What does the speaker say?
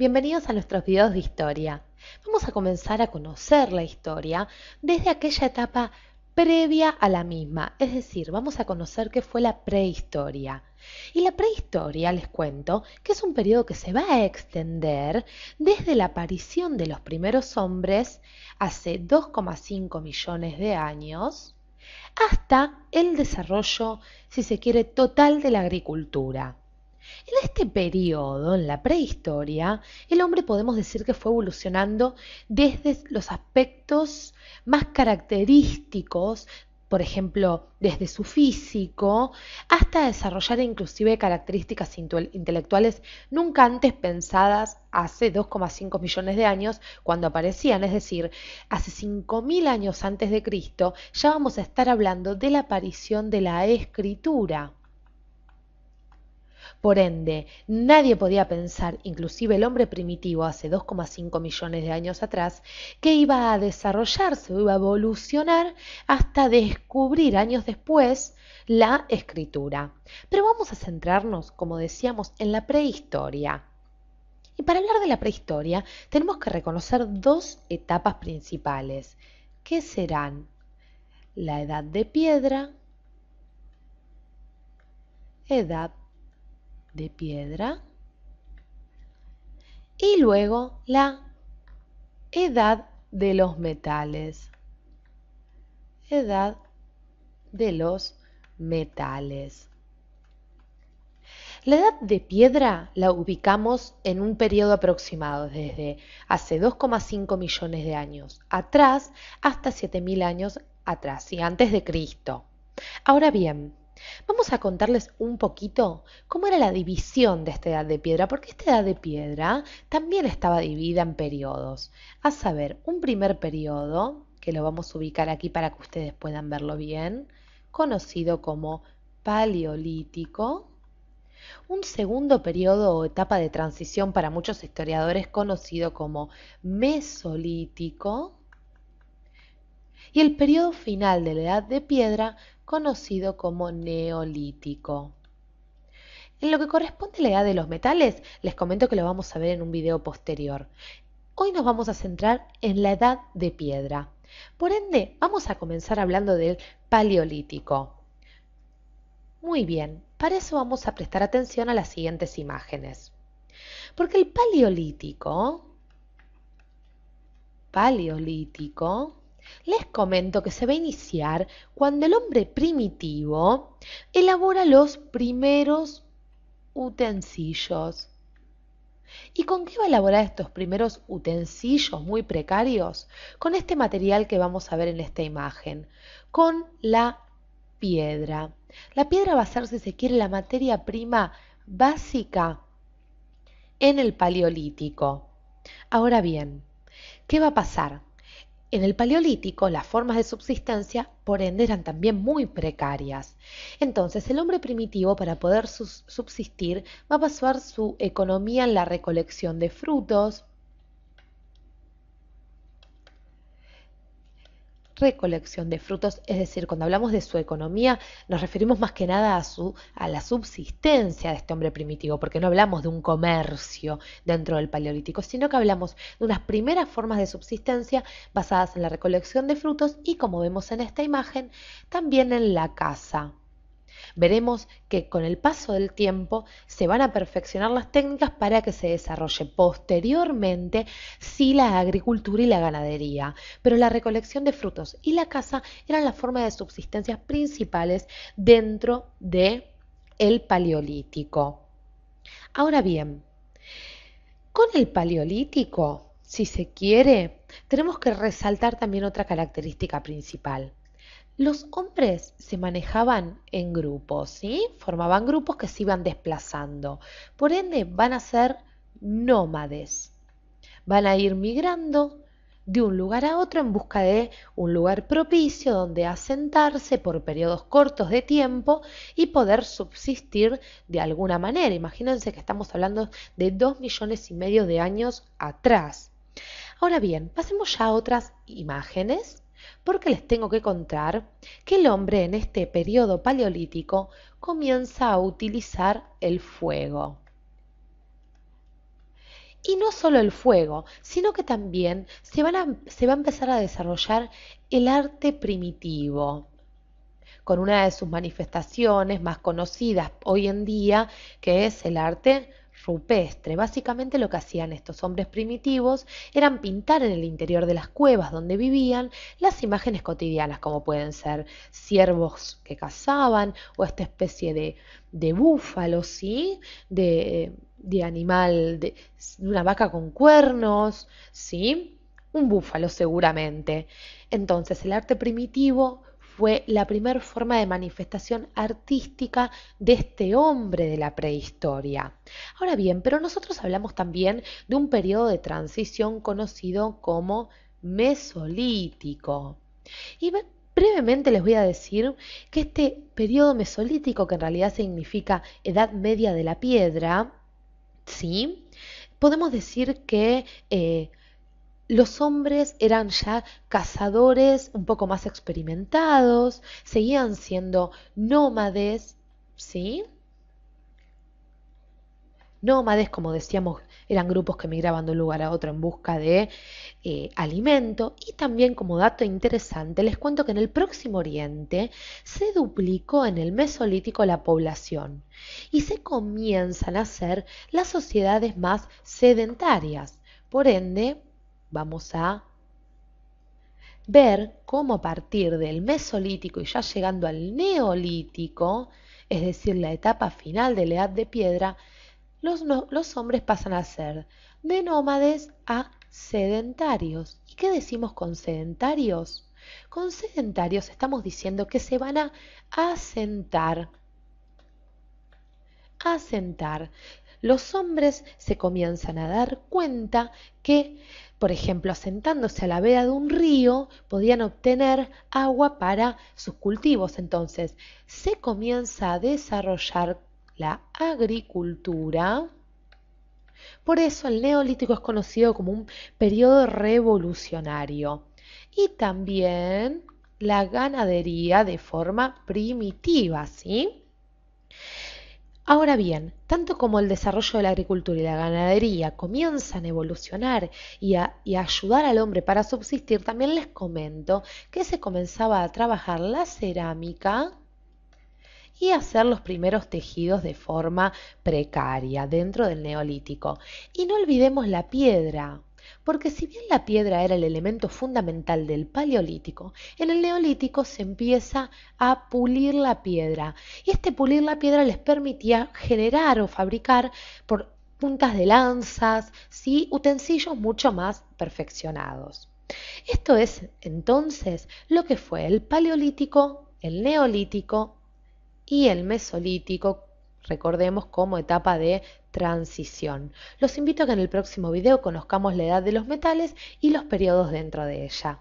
Bienvenidos a nuestros videos de historia. Vamos a comenzar a conocer la historia desde aquella etapa previa a la misma, es decir, vamos a conocer qué fue la prehistoria. Y la prehistoria, les cuento, que es un periodo que se va a extender desde la aparición de los primeros hombres hace 2,5 millones de años hasta el desarrollo, si se quiere, total de la agricultura. En este periodo, en la prehistoria, el hombre podemos decir que fue evolucionando desde los aspectos más característicos, por ejemplo, desde su físico, hasta desarrollar inclusive características intelectuales nunca antes pensadas hace 2,5 millones de años cuando aparecían, es decir, hace 5.000 años antes de Cristo, ya vamos a estar hablando de la aparición de la escritura. Por ende, nadie podía pensar, inclusive el hombre primitivo hace 2,5 millones de años atrás, que iba a desarrollarse o iba a evolucionar hasta descubrir años después la escritura. Pero vamos a centrarnos, como decíamos, en la prehistoria. Y para hablar de la prehistoria, tenemos que reconocer dos etapas principales, que serán la edad de piedra, y luego la edad de los metales. Edad de los metales. La edad de piedra la ubicamos en un periodo aproximado desde hace 2,5 millones de años atrás hasta 7.000 años atrás y antes de Cristo. Ahora bien, vamos a contarles un poquito cómo era la división de esta edad de piedra, porque esta edad de piedra también estaba dividida en periodos. A saber, un primer periodo, que lo vamos a ubicar aquí para que ustedes puedan verlo bien, conocido como Paleolítico. Un segundo periodo o etapa de transición para muchos historiadores conocido como Mesolítico. Y el periodo final de la Edad de Piedra conocido como Neolítico. En lo que corresponde a la edad de los metales, les comento que lo vamos a ver en un video posterior. Hoy nos vamos a centrar en la Edad de Piedra. Por ende, vamos a comenzar hablando del Paleolítico. Muy bien, para eso vamos a prestar atención a las siguientes imágenes. Porque el Paleolítico, les comento que se va a iniciar cuando el hombre primitivo elabora los primeros utensilios. ¿Y con qué va a elaborar estos primeros utensilios muy precarios? Con este material que vamos a ver en esta imagen, con la piedra. La piedra va a ser, si se quiere, la materia prima básica en el Paleolítico. Ahora bien, ¿qué va a pasar? En el Paleolítico las formas de subsistencia, por ende, eran también muy precarias. Entonces, el hombre primitivo, para poder subsistir, va a basar su economía en la recolección de frutos, es decir, cuando hablamos de su economía nos referimos más que nada a la subsistencia de este hombre primitivo, porque no hablamos de un comercio dentro del Paleolítico, sino que hablamos de unas primeras formas de subsistencia basadas en la recolección de frutos y, como vemos en esta imagen, también en la caza. Veremos que con el paso del tiempo se van a perfeccionar las técnicas para que se desarrolle posteriormente sí la agricultura y la ganadería, pero la recolección de frutos y la caza eran las formas de subsistencia principales dentro del Paleolítico. Ahora bien, con el Paleolítico, si se quiere, tenemos que resaltar también otra característica principal. Los hombres se manejaban en grupos, ¿sí? Formaban grupos que se iban desplazando. Por ende, van a ser nómades. Van a ir migrando de un lugar a otro en busca de un lugar propicio donde asentarse por periodos cortos de tiempo y poder subsistir de alguna manera. Imagínense que estamos hablando de 2,5 millones de años atrás. Ahora bien, pasemos ya a otras imágenes, porque les tengo que contar que el hombre en este periodo paleolítico comienza a utilizar el fuego. Y no solo el fuego, sino que también se va a empezar a desarrollar el arte primitivo, con una de sus manifestaciones más conocidas hoy en día, que es el arte rupestre. Básicamente lo que hacían estos hombres primitivos eran pintar en el interior de las cuevas donde vivían las imágenes cotidianas, como pueden ser ciervos que cazaban o esta especie de búfalo, ¿sí? De animal, de una vaca con cuernos, ¿sí? Un búfalo seguramente. Entonces el arte primitivo fue la primera forma de manifestación artística de este hombre de la prehistoria. Ahora bien, pero nosotros hablamos también de un periodo de transición conocido como Mesolítico. Y brevemente les voy a decir que este periodo mesolítico, que en realidad significa Edad Media de la Piedra, ¿sí? Podemos decir que los hombres eran ya cazadores un poco más experimentados, seguían siendo nómades, ¿sí? Nómades, como decíamos, eran grupos que migraban de un lugar a otro en busca de alimento. Y también, como dato interesante, les cuento que en el Próximo Oriente se duplicó en el Mesolítico la población y se comienzan a hacer las sociedades más sedentarias. Por ende, vamos a ver cómo a partir del Mesolítico y ya llegando al Neolítico, es decir, la etapa final de la Edad de Piedra, los hombres pasan a ser de nómades a sedentarios. ¿Y qué decimos con sedentarios? Con sedentarios estamos diciendo que se van a asentar. Asentar. Los hombres se comienzan a dar cuenta que, por ejemplo, asentándose a la vera de un río, podían obtener agua para sus cultivos. Entonces, se comienza a desarrollar la agricultura. Por eso el Neolítico es conocido como un periodo revolucionario. Y también la ganadería de forma primitiva, ¿sí? Ahora bien, tanto como el desarrollo de la agricultura y la ganadería comienzan a evolucionar y a ayudar al hombre para subsistir, también les comento que se comenzaba a trabajar la cerámica y hacer los primeros tejidos de forma precaria dentro del Neolítico. Y no olvidemos la piedra, porque si bien la piedra era el elemento fundamental del Paleolítico, en el Neolítico se empieza a pulir la piedra. Y este pulir la piedra les permitía generar o fabricar por puntas de lanzas, ¿sí? Utensilios mucho más perfeccionados. Esto es entonces lo que fue el Paleolítico, el Neolítico y el Mesolítico, recordemos, como etapa de transición. Los invito a que en el próximo video conozcamos la edad de los metales y los periodos dentro de ella.